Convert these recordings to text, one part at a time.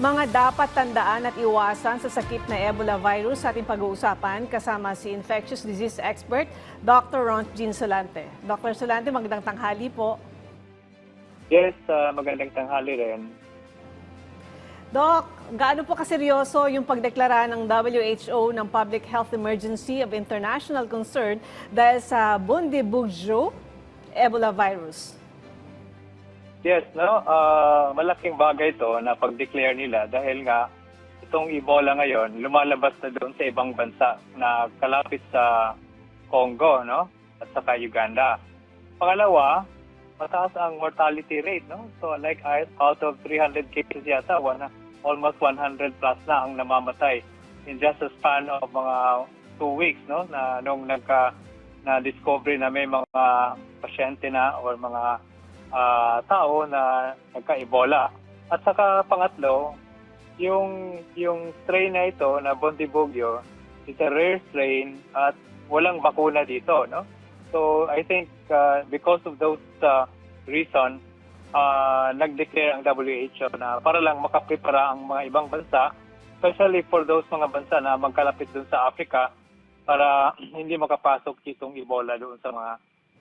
Mga dapat tandaan at iwasan sa sakit na Ebola virus sa ating pag-uusapan kasama si infectious disease expert Dr. Ron Jean Solante. Dr. Solante, magandang tanghali po. Yes, magandang tanghali rin. Doc, gaano po kaseryoso yung pagdeklara ng WHO ng Public Health Emergency of International Concern dahil sa Bundibugyo Ebola virus? Yes, no, malaking bagay ito na pag-declare nila dahil nga itong Ebola ngayon lumalabas na doon sa ibang bansa na kalapit sa Congo, no, at saka Uganda. Pangalawa, mataas ang mortality rate, no? So like out of 300 cases yata, almost 100 plus na ang namamatay in just a span of mga 2 weeks, no? Na nung na-discover na may mga pasyente na or mga tao na nagka-Ebola. At saka pangatlo, yung strain na ito na Bundibugyo is a rare strain at walang bakuna dito, no? So I think because of those reason, nag-declare ang WHO na para lang makaprepara ang mga ibang bansa, especially for those mga bansa na magkalapit doon sa Africa para hindi makapasok itong Ebola doon sa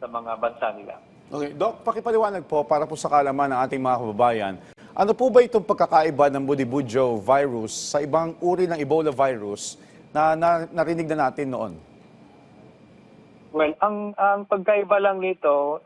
mga bansa nila. Okay, Doc, pakipaliwanag po para po sa kaalaman ng ating mga kababayan. Ano po ba itong pagkakaiba ng Bundibugyo virus sa ibang uri ng Ebola virus na narinig na natin noon? Well, ang pagkaiba lang nito,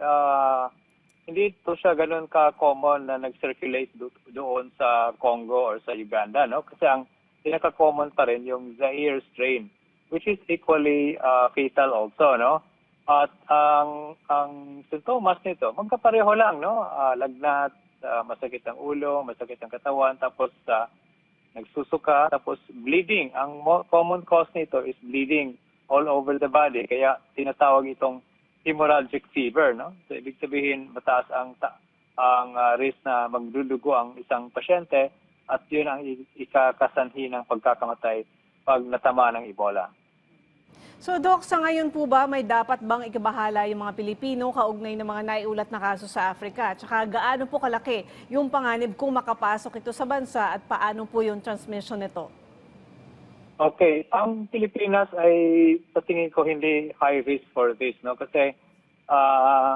hindi ito siya ganun ka-common na nag-circulate doon sa Congo or sa Uganda, no? Kasi ang pinaka-common pa rin yung Zaire strain, which is equally fatal also, no? At ang sintomas nito, magkapareho lang, no? Lagnat, masakit ang ulo, masakit ang katawan, tapos nagsusuka, tapos bleeding. Ang common cause nito is bleeding all over the body, kaya tinatawag itong hemorrhagic fever, no? So ibig sabihin mataas ang risk na magdudugo ang isang pasyente at yun ang ikakasanhi ng pagkakamatay pag natama ng Ebola. So Doc, sa ngayon po ba may dapat bang ikabahala yung mga Pilipino kaugnay ng mga naiulat na kaso sa Africa? At saka gaano po kalaki yung panganib kung makapasok ito sa bansa at paano po yung transmission nito? Okay, ang Pilipinas ay sa tingin ko hindi high risk for this, no? Kasi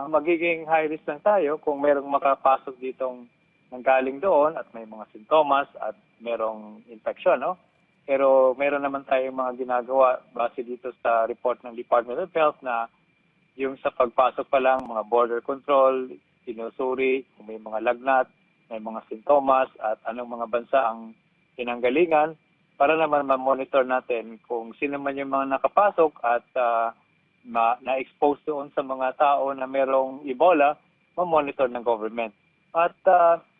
magiging high risk lang tayo kung merong makapasok ditong nanggaling doon at may mga sintomas at merong infection, no? Pero meron naman tayong mga ginagawa base dito sa report ng Department of Health na yung sa pagpasok pa lang, mga border control, sinusuri kung may mga lagnat, may mga sintomas at anong mga bansa ang pinanggalingan para naman ma-monitor natin kung sino man yung mga nakapasok at na-expose doon sa mga tao na merong Ebola, ma-monitor ng government. At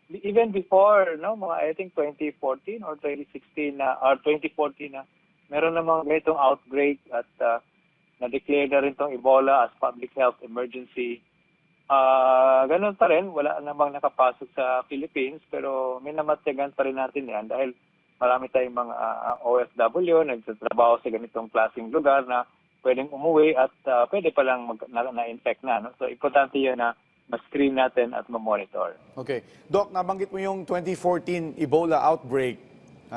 even before, no, mga I think 2014 or 2016 or 2014 na meron na mga ganitong outbreak at na-declare na rin itong Ebola as public health emergency. Ganun pa rin, wala namang nakapasok sa Philippines pero minamatyagan pa rin natin yan dahil marami tayong mga OFW nagtatrabaho sa ganitong klaseng lugar na pwedeng umuwi at pwede palang na-infect na. No? So importante yun na ma-screen natin at ma-monitor. Okay. Doc, nabanggit mo yung 2014 Ebola outbreak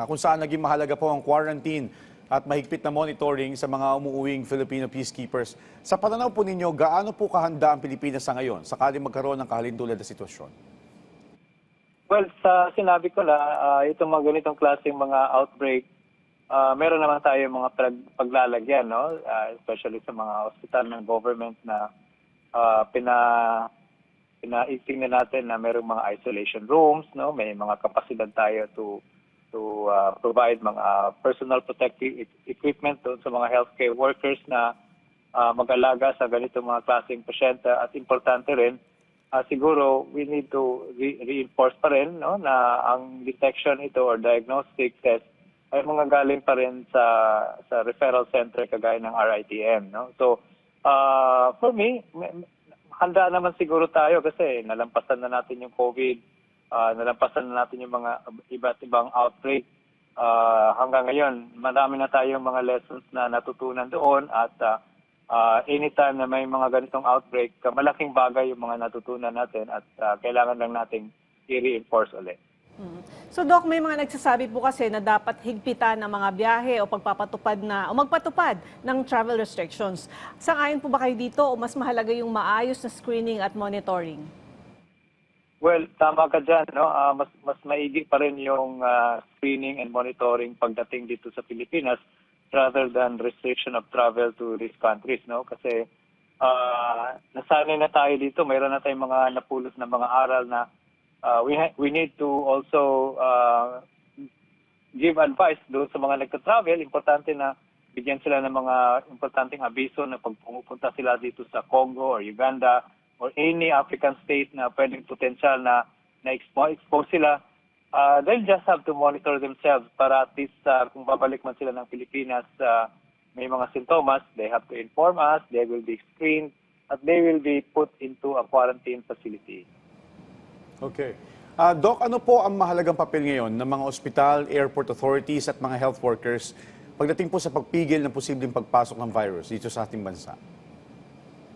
kung saan naging mahalaga po ang quarantine at mahigpit na monitoring sa mga umuuwing Filipino peacekeepers. Sa pananaw po ninyo, gaano po kahanda ang Pilipinas sa ngayon sakaling magkaroon ng kahalintulad na sitwasyon? Well, sa sinabi ko na, itong mga ganitong klaseng mga outbreak, meron naman tayo mga paglalagyan, no? Especially sa mga hospital ng government na pinaitingnan natin na mayroong mga isolation rooms, no? May mga kapasidad tayo to provide mga personal protective equipment doon sa mga healthcare workers na mag-alaga sa ganitong mga klaseng pasyente. At importante rin, siguro we need to reinforce pa rin, no, na ang detection ito or diagnostic test ay mga galing pa rin sa referral center kagaya ng RITM, no? So for me, handa naman siguro tayo kasi nalampasan na natin yung COVID, nalampasan na natin yung mga iba't ibang outbreak. Hanggang ngayon, marami na tayong mga lessons na natutunan doon at anytime na may mga ganitong outbreak, malaking bagay yung mga natutunan natin at kailangan lang nating i-reinforce ulit. So Doc, may mga nagsasabi po kasi na dapat higpitan ang mga biyahe o magpatupad ng travel restrictions. Sang-ayon po ba kayo dito o mas mahalaga yung maayos na screening at monitoring? Well, tama ka dyan, no? Mas maigi pa rin yung screening and monitoring pagdating dito sa Pilipinas rather than restriction of travel to these countries, no? Kasi nasanay na tayo dito, mayroon na tayong mga napulot na mga aral na we need to also give advice doon sa mga nagta-travel. Importante na bigyan sila ng mga importanteng abiso na pag pumupunta sila dito sa Congo or Uganda or any African state na pwedeng potensyal na expose sila. They'll just have to monitor themselves para at least kung babalik man sila ng Pilipinas, may mga sintomas, they have to inform us, they will be screened, at they will be put into a quarantine facility. Okay. Doc, ano po ang mahalagang papel ngayon ng mga ospital, airport authorities at mga health workers pagdating po sa pagpigil ng posibleng pagpasok ng virus dito sa ating bansa?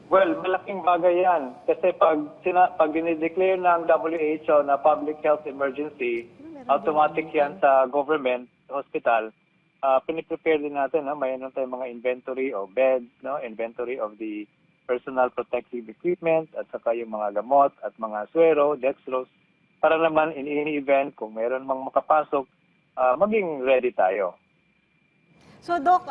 Well, malaking bagay yan. Kasi pag dinideclare ng WHO na public health emergency, automatic yan sa government, hospital. Piniprepare din natin, no? Mayroon tayong mga inventory of beds, no? Inventory of the personal protective equipment, at saka yung mga gamot at mga suero, dextrose, para naman in any event, kung meron mang makapasok, maging ready tayo. So Doc,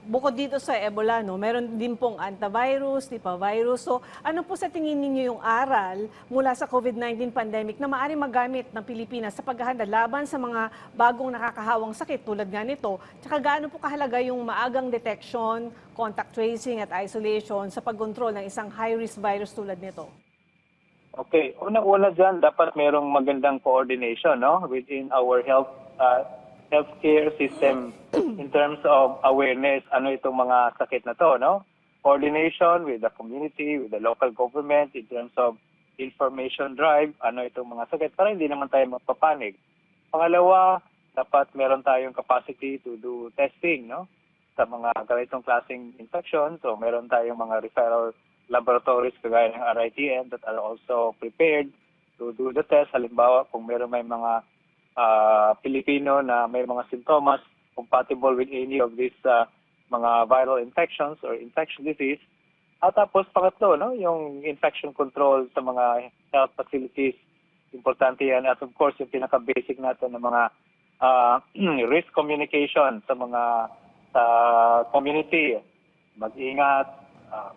bukod dito sa Ebola, no, meron din pong antivirus, Nipah virus. So ano po sa tingin ninyo yung aral mula sa COVID-19 pandemic na maaaring magamit ng Pilipinas sa paghahanda laban sa mga bagong nakakahawang sakit tulad nga nito? Tsaka gaano po kahalaga yung maagang detection, contact tracing at isolation sa pagkontrol ng isang high-risk virus tulad nito? Okay, unang-una dyan, dapat merong magandang coordination, no, within our healthcare system in terms of awareness, ano itong mga sakit na to, no? Coordination with the community, with the local government in terms of information drive, ano itong mga sakit, para hindi naman tayo magpapanig. Pangalawa, dapat meron tayong capacity to do testing, no? Sa mga ganitong klaseng infection. So meron tayong mga referral laboratories kagaya ng RITM that are also prepared to do the test. Halimbawa, kung meron may mga Pilipino na may mga sintomas compatible with any of these mga viral infections or infectious disease. At tapos pangatlo, no, yung infection control sa mga health facilities. Importante yan. At of course, yung pinaka-basic natin ng mga risk communication sa mga community. Mag-ingat,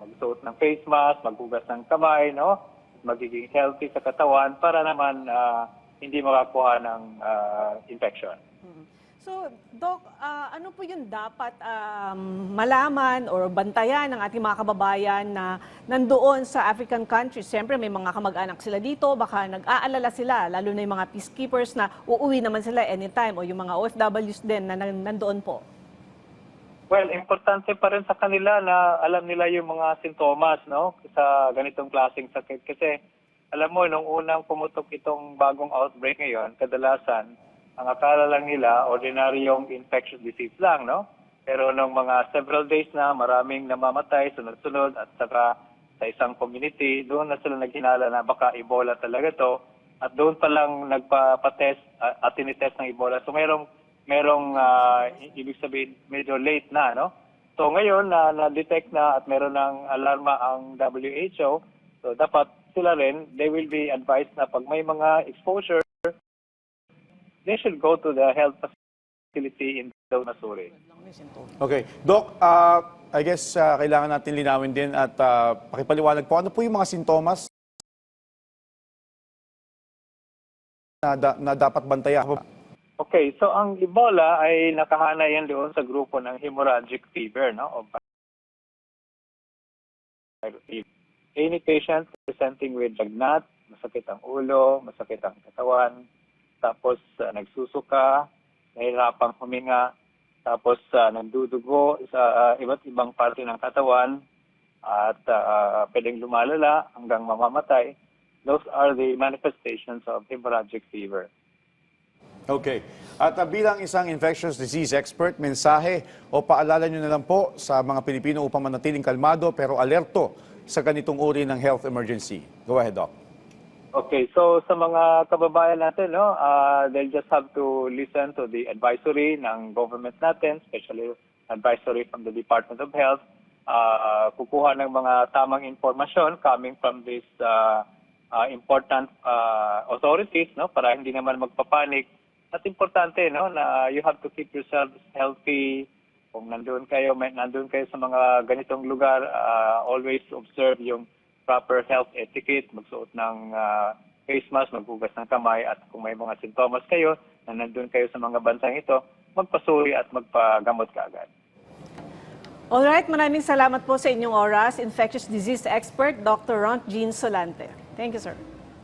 magsuot ng face mask, maghugas ng kamay, no? Magiging healthy sa katawan para naman hindi makakuha ng infection. So, Doc, ano po yung dapat malaman or bantayan ng ating mga kababayan na nandoon sa African countries? Siyempre, may mga kamag-anak sila dito, baka nag-aalala sila, lalo na yung mga peacekeepers na uuwi naman sila anytime o yung mga OFWs din na nandoon po. Well, importante pa rin sa kanila na alam nila yung mga sintomas, no, sa ganitong klaseng sakit. Kasi alam mo, nung unang pumutok itong bagong outbreak ngayon, kadalasan, ang akala lang nila, ordinaryong infectious disease lang, no? Pero nung mga several days na, maraming namamatay, sunod-sunod, at saka sa isang community, doon na sila naghinala na baka Ebola talaga to. At doon pa lang nagpa-test at tinitest ng Ebola. So merong ibig sabihin, medyo late na, no? So ngayon, na-detect na at meron ng alarma ang WHO, so dapat sila rin, they will be advised na pag may mga exposure, they should go to the health facility in Masuri. Okay. Doc, I guess kailangan natin linawin din at pakipaliwanag po. Ano po yung mga sintomas na dapat bantayan? Okay, so ang Ebola ay nakahana yan doon sa grupo ng hemorrhagic fever, no? O viral fever. Any patient presenting with lagnat, masakit ang ulo, masakit ang katawan, tapos nagsusuka, nahihirapang huminga, tapos nagdudugo sa iba't ibang parte ng katawan, at pwedeng lumalala hanggang mamamatay. Those are the manifestations of hemorrhagic fever. Okay. At bilang isang infectious disease expert, mensahe o paalala nyo na lang po sa mga Pilipino upang manatiling kalmado pero alerto sa ganitong uri ng health emergency. Go ahead, Doc. Okay, so sa mga kababayan natin, no, they'll just have to listen to the advisory ng government natin, especially advisory from the Department of Health, kukuha ng mga tamang informasyon coming from these important authorities, no, para hindi naman magpapanik. At importante, no, na you have to keep yourselves healthy. Kung nandun kayo sa mga ganitong lugar, always observe yung proper health etiquette, magsuot ng face mask, maghugas ng kamay, at kung may mga sintomas kayo na nandun kayo sa mga bansang ito, magpasuri at magpagamot kaagad. Alright, maraming salamat po sa inyong oras. Infectious disease expert, Dr. Ron Jean Solante. Thank you, sir.